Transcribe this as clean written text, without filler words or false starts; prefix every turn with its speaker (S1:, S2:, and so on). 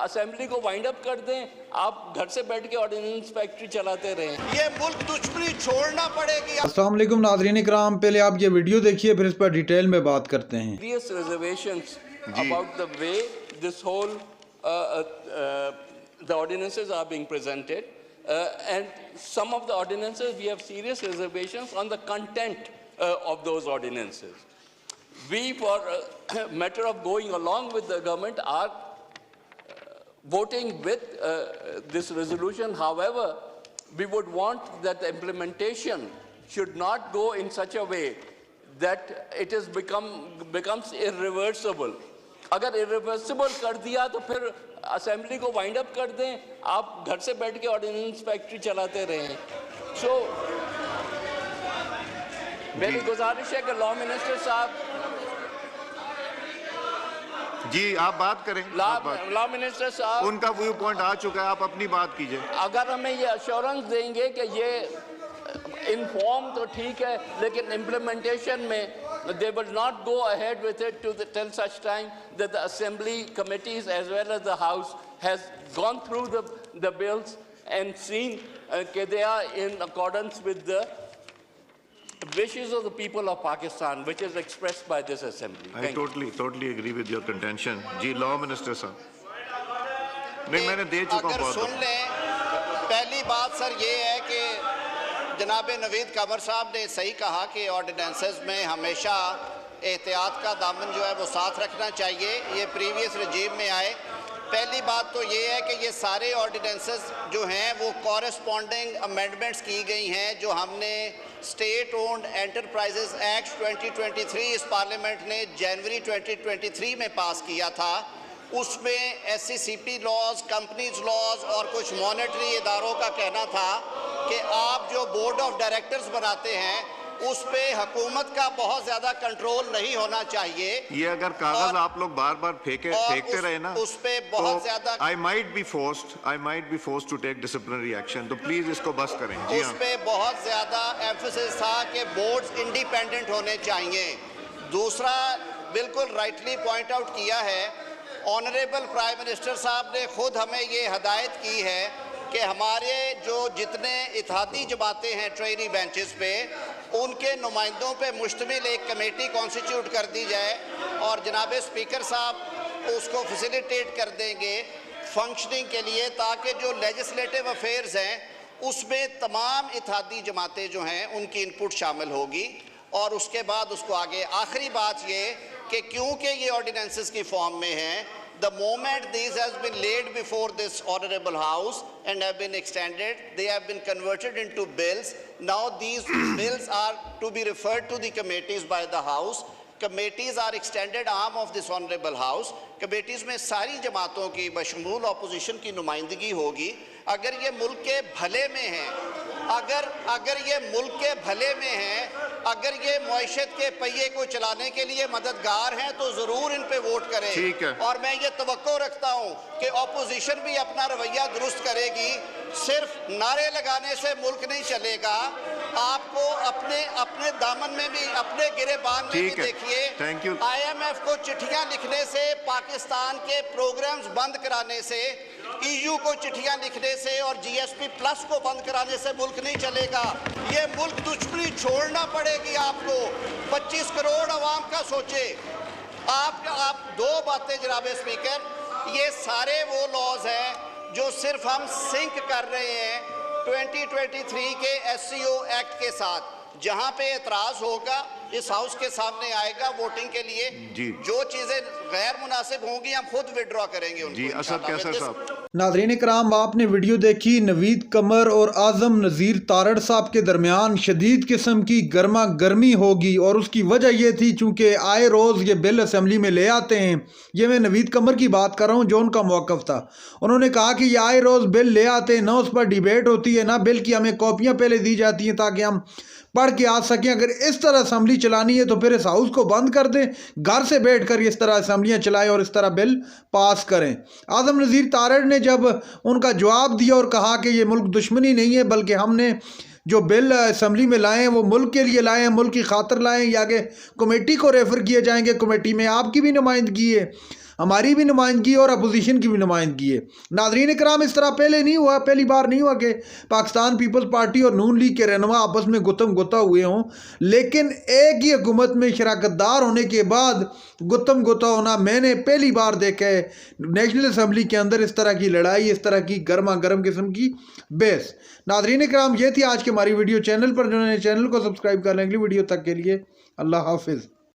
S1: Assembly کو وائنڈ اپ کر دیں, آپ گھر سے بیٹھ کے آرڈیننس فیکٹری چلاتے رہیں.
S2: یہ ملک دشمنی چھوڑنا پڑے گی.
S3: السلام علیکم ناظرین اکرام, پہلے آپ یہ ویڈیو دیکھیے پھر اس پر ڈیٹیل میں بات کرتے ہیں.
S1: Serious reservations about the way this whole the ordinances are being presented, and some of the ordinances we have serious reservations on the content of those ordinances. We, for a matter of going along with the government, are voting with this resolution. However, we would want that the implementation should not go in such a way that it is becomes irreversible. اگر irreversible کر دیا تو پھر assembly کو وائنڈ اپ کر دیں, آپ گھر سے بیٹھ کے آرڈیننس فیکٹری چلاتے رہیں. سو میری گزارش ہے کہ لا منسٹر صاحب,
S4: جی آپ بات کریں.
S1: لا منسٹر صاحب,
S4: ان کا ویو پوائنٹ آ چکا ہے, آپ اپنی بات کیجئے.
S1: اگر ہمیں یہ ایشورنس دیں گے کہ یہ انفارم تو ٹھیک ہے, لیکن امپلیمنٹیشن میں they will not go ahead with it till such time that the assembly committees as well as the house has gone through the bills and seen that they are in accordance with the wishes of the people of Pakistan, which is expressed by this assembly.
S4: I totally agree with your contention. جی law minister صاحب, نہیں میں نے دے چکا ہوں.
S2: اگر سن لیں, پہلی بات سر یہ ہے کہ جناب نوید قمر صاحب نے صحیح کہا کہ آرڈیننسز میں ہمیشہ احتیاط کا دامن جو ہے وہ ساتھ رکھنا چاہیے. یہ پریویس رجیم میں آئے. پہلی بات تو یہ ہے کہ یہ سارے آرڈیننسز جو ہیں وہ کورسپونڈنگ امینڈمنٹس کی گئی ہیں جو ہم نے اسٹیٹ اونڈ انٹرپرائزز ایکٹ 2023 اس پارلیمنٹ نے جنوری 2023 میں پاس کیا تھا. اس میں ایس سی سی پی لاز, کمپنیز لاز اور کچھ مانیٹری اداروں کا کہنا تھا کہ آپ جو بورڈ آف ڈائریکٹرز بناتے ہیں اس پہ حکومت کا بہت زیادہ کنٹرول نہیں ہونا چاہیے.
S4: یہ اگر کاغذ آپ لوگ بار بار پھینکتے رہے نا,
S2: اس پہ بہت زیادہ
S4: I might be forced to take disciplinary action. تو پلیز اس کو بس کریں.
S2: اس پہ بہت زیادہ ایمفیسس تھا کہ بورڈز انڈیپینڈنٹ ہونے چاہیے. دوسرا بالکل رائٹلی پوائنٹ آؤٹ کیا ہے آنریبل پرائم منسٹر صاحب نے, خود ہمیں یہ ہدایت کی ہے کہ ہمارے جو جتنے اتحادی جماعتیں ہیں ٹرینی بینچز پہ, ان کے نمائندوں پہ مشتمل ایک کمیٹی کانسٹیٹیوٹ کر دی جائے اور جناب اسپیکر صاحب اس کو فیسیلیٹیٹ کر دیں گے فنکشننگ کے لیے, تاکہ جو لیجسلیٹو افیئرز ہیں اس میں تمام اتحادی جماعتیں جو ہیں ان کی انپٹ شامل ہوگی. اور اس کے بعد اس کو آگے. آخری بات یہ کہ کیونکہ یہ آرڈیننسز کی فارم میں ہیں, the moment these has been laid before this honorable house and have been extended, they have been converted into bills. Now these bills are to be referred to the committees by the house. Committees are extended arm of this honorable house. Committees میں ساری جماعتوں کی بشمول opposition کی نمائندگی ہوگی. اگر یہ ملک کے بھلے میں ہیں, اگر یہ ملک کے بھلے میں ہیں, اگر یہ معیشت کے پہیے کو چلانے کے لیے مددگار ہیں تو ضرور ان پہ ووٹ کریں. اور میں یہ توقع رکھتا ہوں کہ اپوزیشن بھی اپنا رویہ درست کرے گی. صرف نعرے لگانے سے ملک نہیں چلے گا. آپ کو اپنے دامن میں بھی, اپنے گریبان میں بھی دیکھیے. آئی ایم ایف کو چٹھیاں لکھنے سے, پاکستان کے پروگرامز بند کرانے سے, ای یو کو چٹھیاں لکھنے سے اور جی ایس پی پلس کو بند کرانے سے ملک نہیں چلے گا. یہ ملک دشمنی چھوڑنا پڑے گی آپ کو. 25 کروڑ عوام کا سوچے. آپ دو باتیں جناب اسپیکر, یہ سارے وہ لاز ہیں جو صرف ہم سنک کر رہے ہیں 2023 کے ایس سی او ایکٹ کے ساتھ. جہاں پہ اعتراض ہوگا اس ہاؤس کے سامنے آئے گا ووٹنگ کے لیے. جو چیزیں غیر مناسب ہوں گی ہم خود وڈرا کریں گے ان کو.
S4: اسد کیسر صاحب.
S3: ناظرین اکرام, آپ نے ویڈیو دیکھی. نوید قمر اور اعظم نذیر تارڑ صاحب کے درمیان شدید قسم کی گرما گرمی ہوگی, اور اس کی وجہ یہ تھی چونکہ آئے روز یہ بل اسمبلی میں لے آتے ہیں. یہ میں نوید قمر کی بات کر رہا ہوں جو ان کا موقف تھا. انہوں نے کہا کہ یہ آئے روز بل لے آتے ہیں, نہ اس پر ڈیبیٹ ہوتی ہے, نہ بل کی ہمیں کاپیاں پہلے دی جاتی ہیں تاکہ ہم پڑھ کے آ سکیں. اگر اس طرح اسمبلی چلانی ہے تو پھر اس ہاؤس کو بند کر دیں, گھر سے بیٹھ کر اس طرح اسمبلیاں چلائیں اور اس طرح بل پاس کریں. اعظم نذیر تارڑ نے جب ان کا جواب دیا اور کہا کہ یہ ملک دشمنی نہیں ہے بلکہ ہم نے جو بل اسمبلی میں لائے ہیں وہ ملک کے لیے لائے ہیں, ملک کی خاطر لائے ہیں, یا کہ کمیٹی کو ریفر کیے جائیں گے, کمیٹی میں آپ کی بھی نمائندگی ہے. ہماری بھی نمائندگی اور اپوزیشن کی بھی نمائندگی ہے۔ ناظرین اکرام، اس طرح پہلے نہیں ہوا، پہلی بار نہیں ہوا کہ پاکستان پیپلز پارٹی اور نون لیگ کے رہنما آپس میں گتم گتا ہوئے ہوں، لیکن ایک ہی حکومت میں شراکت دار ہونے کے بعد گتم گتا ہونا میں نے پہلی بار دیکھا ہے نیشنل اسمبلی کے اندر، اس طرح کی لڑائی، اس طرح کی گرما گرم قسم کی بحث۔ ناظرین اکرام، یہ تھی آج کی ہماری ویڈیو۔ چینل پر جو ہے چینل کو سبسکرائب کر لیں۔ اگلی ویڈیو تک کے لیے اللہ حافظ۔